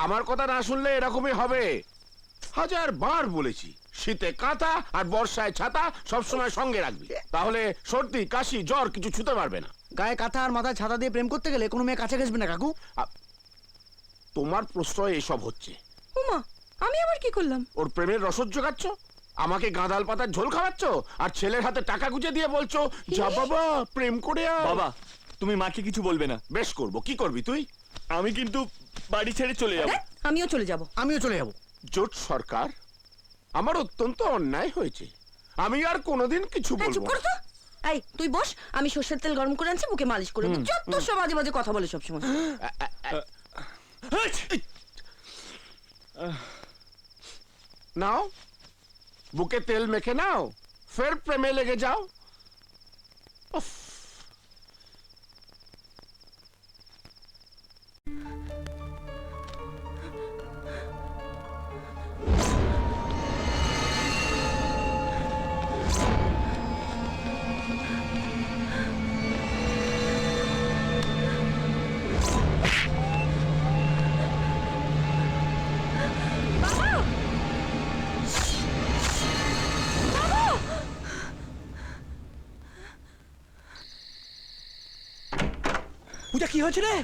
আমার কথা না শুনলে এরকমই হবে। 1000 বার বলেছি, শীতে কাঁথা আর বর্ষায় ছাতা সবসময় সঙ্গে রাখবি, তাহলে সর্দি কাশি জ্বর কিছু ছুতে পারবে না। গায়ে কাঁথা আর মাথায় ছাতা দিয়ে প্রেম করতে গেলে কোনো মেয়ে কাছে ঘেসবে না কাকু। তোমার প্রশ্রয় এসব হচ্ছে। উমা, আমি আবার কি করলাম? ওর প্রেমের রসদ জোগাচ্ছ, আমাকে গাঁদাল পাতার ঝোল খাওয়াচ্ছ, আর ছেলের হাতে টাকা গুঁজে দিয়ে বলছো যা বাবা প্রেম করে আয়। বাবা, তুমি মাকে কিছু বলবে না। বেশ করবো, কি করবি তুই? আমি কিন্তু বাড়ি ছেড়ে চলে যাব। আমিও চলে যাব। আমিও চলে যাব। জোট সরকার, আমার অত্যন্ত অন্যায় হয়েছে, আমি আর কোনোদিন কিছু চুপ বলবো কর না। তো। এই তুই বস, আমি সর্ষের তেল গরম করে আনছি, মুখে মালিশ করে দিই। যত সব বাজে বাজে কথা বলে সব সময়। নাও, বুকে তেল মেখে নাও, ফের প্রেমে লেগে যাও। উফ। পূজা, কি হয়েছে রে?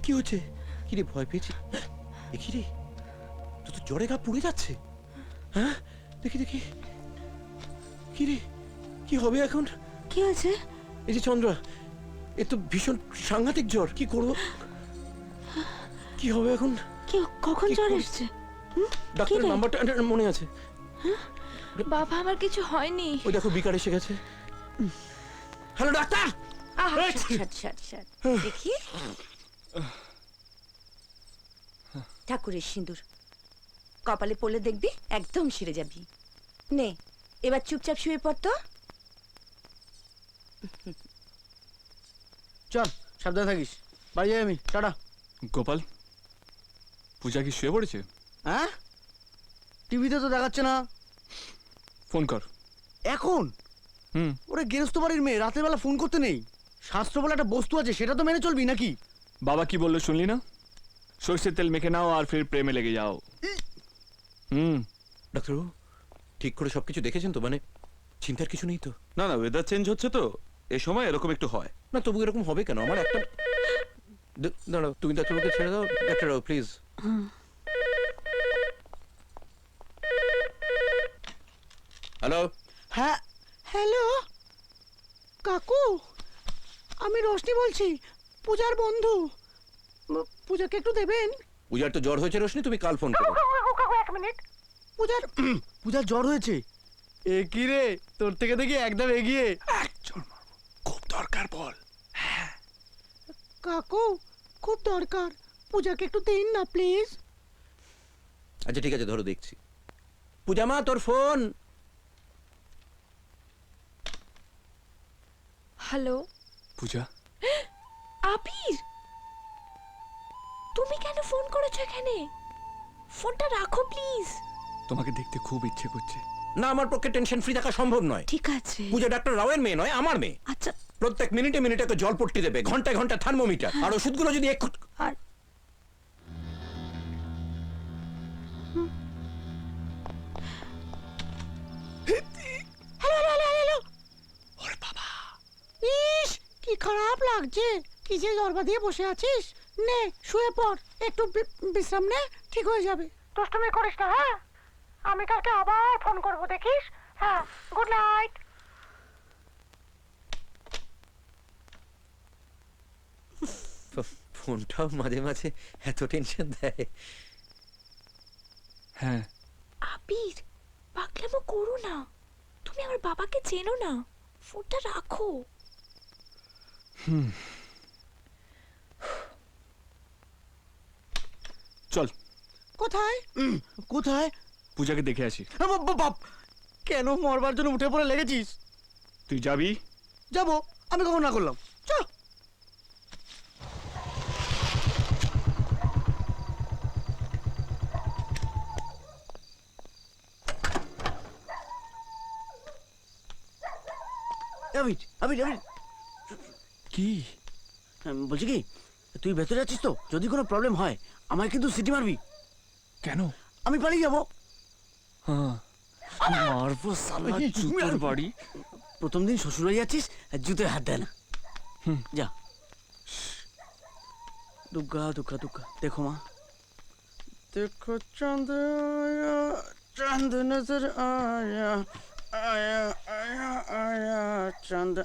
কি হচ্ছে? কি রে, ভয় পেয়েছি? দেখি রে, তো জ্বরে গা পুড়ে যাচ্ছে। হ্যাঁ, দেখি দেখি। কি রে, কি হবে এখন? কি হয়েছে? এই যে চন্দ্রা, এ তো ভীষণ সাংঘাতিক জ্বর, কি করবো? কি হবে এখন? কি, কখন কি জ্বর করব? এসেছে? ডাক্তারের নাম্বারটা মনে আছে? বাবা, আমার কিছু হয়নি। ওই দেখো, বিকার এসে গেছে। Hello doctor. দেখি, ঠাকুরের সিঁদুর কপালে পড়লে দেখবি একদম সেরে যাবি। নে, এবার চুপচাপ শুয়ে পড় তো। চল, সাবধানে থাকিস। বাড়ি যাই আমি, টাটা। গোপাল, পূজা কি শুয়ে পড়েছে? হ্যাঁ, টিভিতে তো দেখাচ্ছে না। ফোন কর এখন? ওরে গেরস্ত বাড়ির মেয়ে, রাতের বেলা ফোন করতে নেই। শাস্ত্র বলে একটা বস্তু আছে, সেটা তো মেনে চলবি নাকি? বাবা কি বললো শুনলি না? সর্ষের তেল মেখে নাও আর ফির প্রেমে লেগে যাও। ডাক্তারবাবু, ঠিক করে সবকিছু দেখেছেন তো? মানে চিন্তার কিছু নেই তো? না না, ওয়েদার চেঞ্জ হচ্ছে তো, এই সময় এরকম একটু হয়। না, তবু এরকম হবে কেন? আমার একটা দাঁড়াও, তুমি ডাক্তারবাবুকে ছেড়ে দাও। ডাক্তারবাবু প্লিজ। হ্যালো। হ্যাঁ, হ্যালো কাকু, আমি রোশনি বলছি, পূজার বন্ধু। পূজাকে একটু দেবেন? পূজার তো জ্বর হয়েছে রোশনি, তুমি কাল ফোন করো। এক মিনিট। পূজার জ্বর হয়েছে। এ কি রে, তোর থেকে দেখি একদম এগিয়ে। খুব দরকার বল। কাকু, খুব দরকার, পূজাকে একটু দিন না প্লিজ। আচ্ছা ঠিক আছে, ধরো দেখছি। পূজা মা, তোর ফোন। হ্যালো পূজা, আবির, তুমি কেন ফোন করেছো এখানে? ফোনটা রাখো প্লিজ। তোমাকে দেখতে খুব ইচ্ছে করছে। না, আমার পক্ষে টেনশন ফ্রি থাকা সম্ভব নয়। ঠিক আছে। পূজা ডাক্তার রাওয়ের মেয়ে নয়, আমার মেয়ে। আচ্ছা, প্রত্যেক মিনিটে মিনিটে ওকে জল পট্টি দেবে, ঘন্টায় ঘন্টায় থার্মোমিটার, আর ওষুধগুলো যদি একটু। আর ইস, কি খারাপ লাগছে। কি যে জরবা দিয়ে বসে আছিস? নে, শুয়ে পড়, একটু বিশ্রাম নে, ঠিক হয়ে যাবে। দুষ্টুমি করিস না, হ্যাঁ? আমি কালকে আবার ফোন করব, দেখিস। হ্যাঁ, গুড নাইট। ফোনটাও মাঝে মাঝে এত টেনশন দেয়। হ্যাঁ, আবির, পাগলামো করো না। তুমি আমার বাবাকে চেনো না, ফোনটা রাখো। চল কোথায়? কোথায়? পূজাকে দেখে আসি। বাপ, কেন মরবার জন্য উঠে পড়ে লেগেছিস? তুই যাবি? যাবো, আমি কখন না করলাম? চ। আবির, আবির, আবির, কি? বলছি কি তুই ভেতরে আছিস তো, যদি কোনো প্রবলেম হয় আমায় কিন্তু সিটি মারবি। কেন? আমি পালিয়ে যাবো। হ্যাঁ, মারবো সালা জুতোর বাড়ি। প্রথম দিন শ্বশুর বাড়ি যাচ্ছিস, জুতোয় হাত দেয় না। যা। দুগ্গা দুগ্গা দুগ্গা, দেখো মা, দেখো চাঁদ আয়া, চাঁদ নজর আয়া, আয়া আয়া আয়া, চাঁদ